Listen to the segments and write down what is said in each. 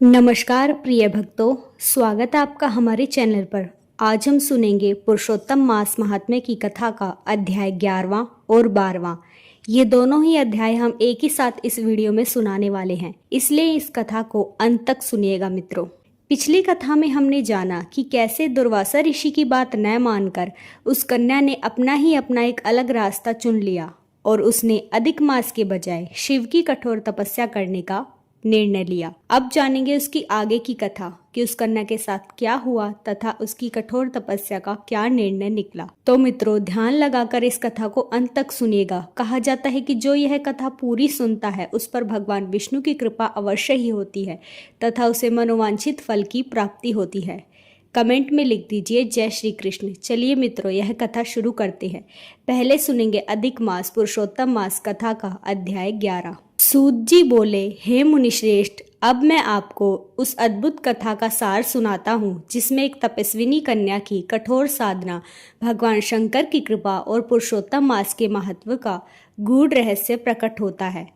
नमस्कार प्रिय भक्तों, स्वागत है आपका हमारे चैनल पर। आज हम सुनेंगे पुरुषोत्तम मास महात्म्य की कथा का अध्याय 11वां और 12वां। ये दोनों ही अध्याय हम एक ही साथ इस वीडियो में सुनाने वाले हैं, इसलिए इस कथा को अंत तक सुनिएगा मित्रों। पिछली कथा में हमने जाना कि कैसे दुर्वासा ऋषि की बात न मानकर उस कन्या ने अपना एक अलग रास्ता चुन लिया और उसने अधिक मास के बजाय शिव की कठोर तपस्या करने का निर्णय लिया। अब जानेंगे उसकी आगे की कथा कि उस कन्या के साथ क्या हुआ तथा उसकी कठोर तपस्या का क्या निर्णय निकला। तो मित्रों, ध्यान लगाकर इस कथा को अंत तक सुनिएगा। कहा जाता है कि जो यह कथा पूरी सुनता है उस पर भगवान विष्णु की कृपा अवश्य ही होती है तथा उसे मनोवांछित फल की प्राप्ति होती है। कमेंट में लिख दीजिए जय श्री कृष्ण। चलिए मित्रों, यह कथा शुरू करते हैं। पहले सुनेंगे अधिक मास पुरुषोत्तम मास कथा का अध्याय 11। सूत जी बोले, हे मुनिश्रेष्ठ, अब मैं आपको उस अद्भुत कथा का सार सुनाता हूँ जिसमें एक तपस्विनी कन्या की कठोर साधना, भगवान शंकर की कृपा और पुरुषोत्तम मास के महत्व का गूढ़ रहस्य प्रकट होता है।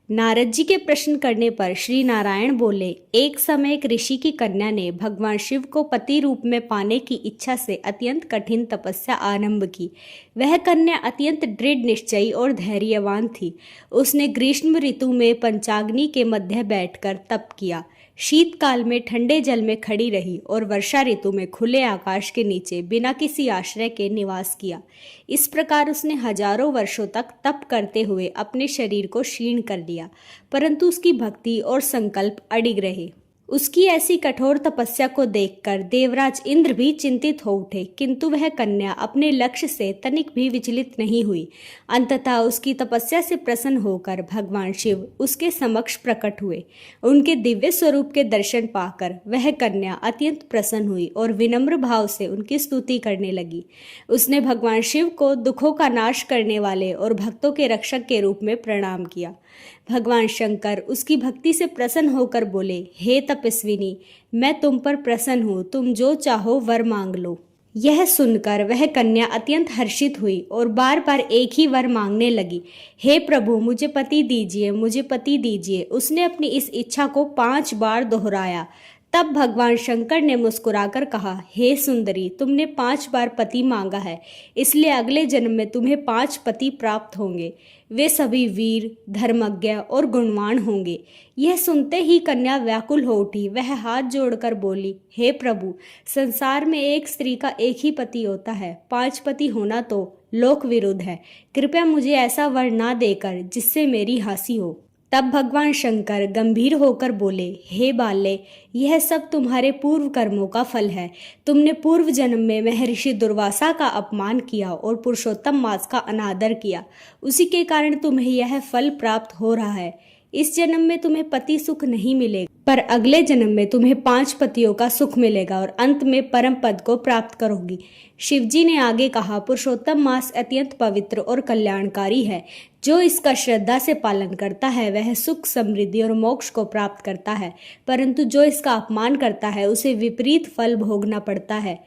नारद जी के प्रश्न करने पर श्री नारायण बोले, एक समय एक ऋषि की कन्या ने भगवान शिव को पति रूप में पाने की इच्छा से अत्यंत कठिन तपस्या आरंभ की। वह कन्या अत्यंत दृढ़ निश्चयी और धैर्यवान थी। उसने ग्रीष्म ऋतु में पंचाग्नि के मध्य बैठकर तप किया, शीतकाल में ठंडे जल में खड़ी रही और वर्षा ऋतु में खुले आकाश के नीचे बिना किसी आश्रय के निवास किया। इस प्रकार उसने हजारों वर्षों तक तप करते हुए अपने शरीर को क्षीण कर लिया, परंतु उसकी भक्ति और संकल्प अडिग रहे। उसकी ऐसी कठोर तपस्या को देखकर देवराज इंद्र भी चिंतित हो उठे, किंतु वह कन्या अपने लक्ष्य से तनिक भी विचलित नहीं हुई। अंततः उसकी तपस्या से प्रसन्न होकर भगवान शिव उसके समक्ष प्रकट हुए। उनके दिव्य स्वरूप के दर्शन पाकर वह कन्या अत्यंत प्रसन्न हुई और विनम्र भाव से उनकी स्तुति करने लगी। उसने भगवान शिव को दुखों का नाश करने वाले और भक्तों के रक्षक के रूप में प्रणाम किया। भगवान शंकर उसकी भक्ति से प्रसन्न होकर बोले, हे तपस्विनी, मैं तुम पर प्रसन्न हूँ, तुम जो चाहो वर मांग लो। यह सुनकर वह कन्या अत्यंत हर्षित हुई और बार बार एक ही वर मांगने लगी, हे प्रभु, मुझे पति दीजिए, मुझे पति दीजिए। उसने अपनी इस इच्छा को 5 बार दोहराया। तब भगवान शंकर ने मुस्कुराकर कहा, हे सुंदरी, तुमने 5 बार पति मांगा है, इसलिए अगले जन्म में तुम्हें 5 पति प्राप्त होंगे। वे सभी वीर, धर्मज्ञ और गुणवान होंगे। यह सुनते ही कन्या व्याकुल हो उठी। वह हाथ जोड़कर बोली, हे प्रभु, संसार में एक स्त्री का एक ही पति होता है, 5 पति होना तो लोक विरुद्ध है। कृपया मुझे ऐसा वर ना देकर जिससे मेरी हानि हो। तब भगवान शंकर गंभीर होकर बोले, हे बाले, यह सब तुम्हारे पूर्व कर्मों का फल है। तुमने पूर्व जन्म में महर्षि दुर्वासा का अपमान किया और पुरुषोत्तम मास का अनादर किया, उसी के कारण तुम्हें यह फल प्राप्त हो रहा है। इस जन्म में तुम्हें पति सुख नहीं मिलेगा, पर अगले जन्म में तुम्हें 5 पतियों का सुख मिलेगा और अंत में परम पद को प्राप्त करोगी। शिवजी ने आगे कहा, पुरुषोत्तम मास अत्यंत पवित्र और कल्याणकारी है। जो इसका श्रद्धा से पालन करता है वह सुख, समृद्धि और मोक्ष को प्राप्त करता है, परंतु जो इसका अपमान करता है उसे विपरीत फल भोगना पड़ता है।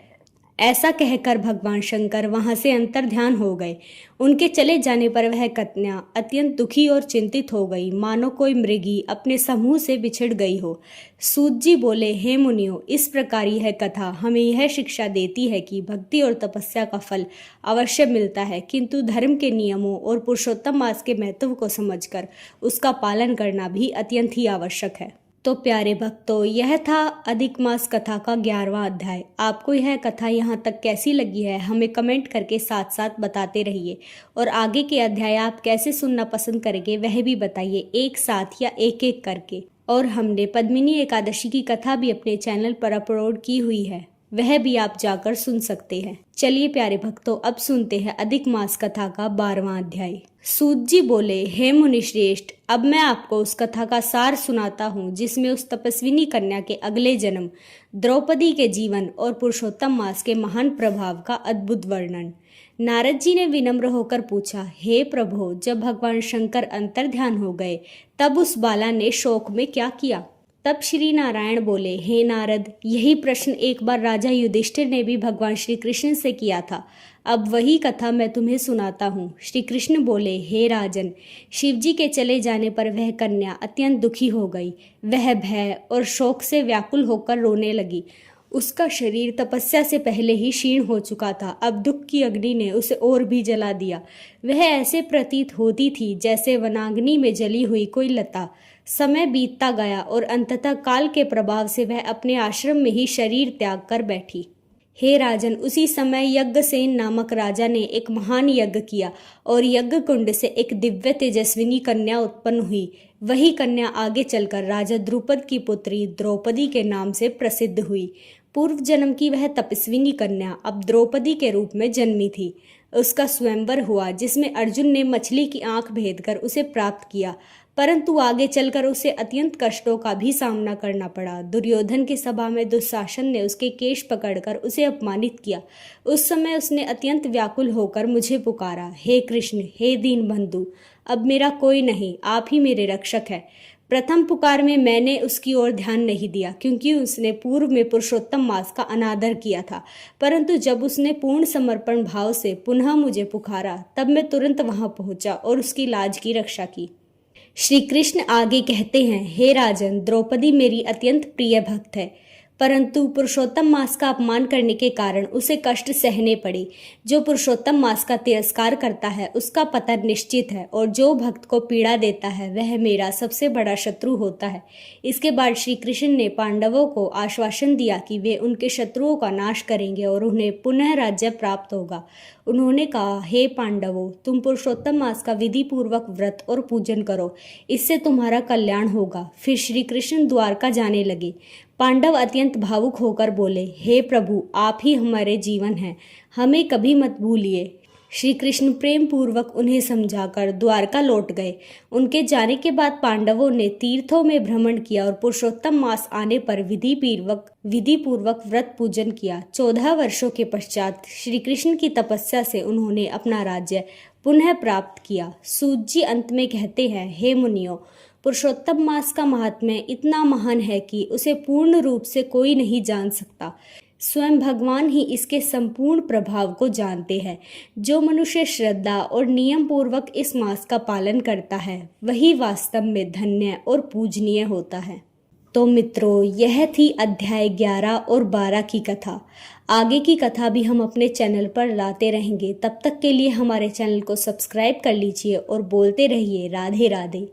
ऐसा कहकर भगवान शंकर वहां से अंतर्ध्यान हो गए। उनके चले जाने पर वह कन्या अत्यंत दुखी और चिंतित हो गई, मानो कोई मृगी अपने समूह से बिछड़ गई हो। सूत जी बोले, हे मुनियों, इस प्रकार यह कथा हमें यह शिक्षा देती है कि भक्ति और तपस्या का फल अवश्य मिलता है, किंतु धर्म के नियमों और पुरुषोत्तम मास के महत्व को समझकर उसका पालन करना भी अत्यंत ही आवश्यक है। तो प्यारे भक्तों, यह था अधिक मास कथा का 11वां अध्याय। आपको यह कथा यहाँ तक कैसी लगी है हमें कमेंट करके साथ साथ बताते रहिए, और आगे के अध्याय आप कैसे सुनना पसंद करेंगे वह भी बताइए, एक साथ या एक एक करके। और हमने पद्मिनी एकादशी की कथा भी अपने चैनल पर अपलोड की हुई है, वह भी आप जाकर सुन सकते हैं। चलिए प्यारे भक्तों, अब सुनते हैं अधिक मास कथा का 12वां अध्याय। सूत जी बोले, हे मुनिश्रेष्ठ, अब मैं आपको उस कथा का सार सुनाता हूँ जिसमें उस तपस्विनी कन्या के अगले जन्म, द्रौपदी के जीवन और पुरुषोत्तम मास के महान प्रभाव का अद्भुत वर्णन। नारद जी ने विनम्र होकर पूछा, हे प्रभु, जब भगवान शंकर अंतर्ध्यान हो गए तब उस बाला ने शोक में क्या किया? तब श्री नारायण बोले, हे नारद, यही प्रश्न एक बार राजा युधिष्ठिर ने भी भगवान श्री कृष्ण से किया था। अब वही कथा मैं तुम्हें सुनाता हूँ। श्री कृष्ण बोले, हे राजन, शिवजी के चले जाने पर वह कन्या अत्यंत दुखी हो गई। वह भय और शोक से व्याकुल होकर रोने लगी। उसका शरीर तपस्या से पहले ही क्षीण हो चुका था। अब दुख की अग्नि ने उसे और भी जला दिया। वह ऐसे प्रतीत होती थी जैसे वनाग्नि में जली हुई कोई लता। समय बीतता गया और अंततः काल के प्रभाव से वह अपने आश्रम में ही शरीर त्याग कर बैठी। हे राजन, उसी समय यज्ञसेन नामक राजा ने एक महान यज्ञ किया और यज्ञ कुंड से एक दिव्य तेजस्विनी कन्या उत्पन्न हुई। वही कन्या आगे चलकर राजा द्रुपद की पुत्री द्रौपदी के नाम से प्रसिद्ध हुई। पूर्व जन्म की वह तपस्विनी कन्या अब द्रौपदी के रूप में जन्मी थी। उसका स्वयंवर हुआ जिसमें अर्जुन ने मछली की आंख भेदकर उसे प्राप्त किया, परंतु आगे चलकर उसे अत्यंत कष्टों का भी सामना करना पड़ा। दुर्योधन की सभा में दुशासन ने उसके केश पकड़कर उसे अपमानित किया। उस समय उसने अत्यंत व्याकुल होकर मुझे पुकारा, हे कृष्ण, हे दीन बंधु, अब मेरा कोई नहीं, आप ही मेरे रक्षक हैं। प्रथम पुकार में मैंने उसकी ओर ध्यान नहीं दिया क्योंकि उसने पूर्व में पुरुषोत्तम मास का अनादर किया था, परंतु जब उसने पूर्ण समर्पण भाव से पुनः मुझे पुकारा तब मैं तुरंत वहां पहुंचा और उसकी लाज की रक्षा की। श्री कृष्ण आगे कहते हैं, हे राजन, द्रौपदी मेरी अत्यंत प्रिय भक्त है, परंतु पुरुषोत्तम मास का अपमान करने के कारण उसे कष्ट सहने पड़े। जो पुरुषोत्तम मास का तिरस्कार करता है उसका पतन निश्चित है, और जो भक्त को पीड़ा देता है वह मेरा सबसे बड़ा शत्रु होता है। इसके बाद श्री कृष्ण ने पांडवों को आश्वासन दिया कि वे उनके शत्रुओं का नाश करेंगे और उन्हें पुनः राज्य प्राप्त होगा। उन्होंने कहा, हे पांडवों, तुम पुरुषोत्तम मास का विधि पूर्वक व्रत और पूजन करो, इससे तुम्हारा कल्याण होगा। फिर श्री कृष्ण द्वारका जाने लगे। पांडव अत्यंत भावुक होकर बोले, हे प्रभु, आप ही हमारे जीवन हैं, हमें कभी मत भूलिए। श्री कृष्ण प्रेम पूर्वक उन्हें समझाकर द्वारका लौट गए। उनके जाने के बाद पांडवों ने तीर्थों में भ्रमण किया और पुरुषोत्तम मास आने पर विधि पूर्वक व्रत पूजन किया। 14 वर्षों के पश्चात श्री कृष्ण की तपस्या से उन्होंने अपना राज्य पुनः प्राप्त किया। सूत जी अंत में कहते हैं, हे मुनियों, पुरुषोत्तम मास का महात्म्य इतना महान है कि उसे पूर्ण रूप से कोई नहीं जान सकता। स्वयं भगवान ही इसके संपूर्ण प्रभाव को जानते हैं। जो मनुष्य श्रद्धा और नियम पूर्वक इस मास का पालन करता है वही वास्तव में धन्य और पूजनीय होता है। तो मित्रों, यह थी अध्याय 11 और 12 की कथा। आगे की कथा भी हम अपने चैनल पर लाते रहेंगे। तब तक के लिए हमारे चैनल को सब्सक्राइब कर लीजिए और बोलते रहिए राधे राधे।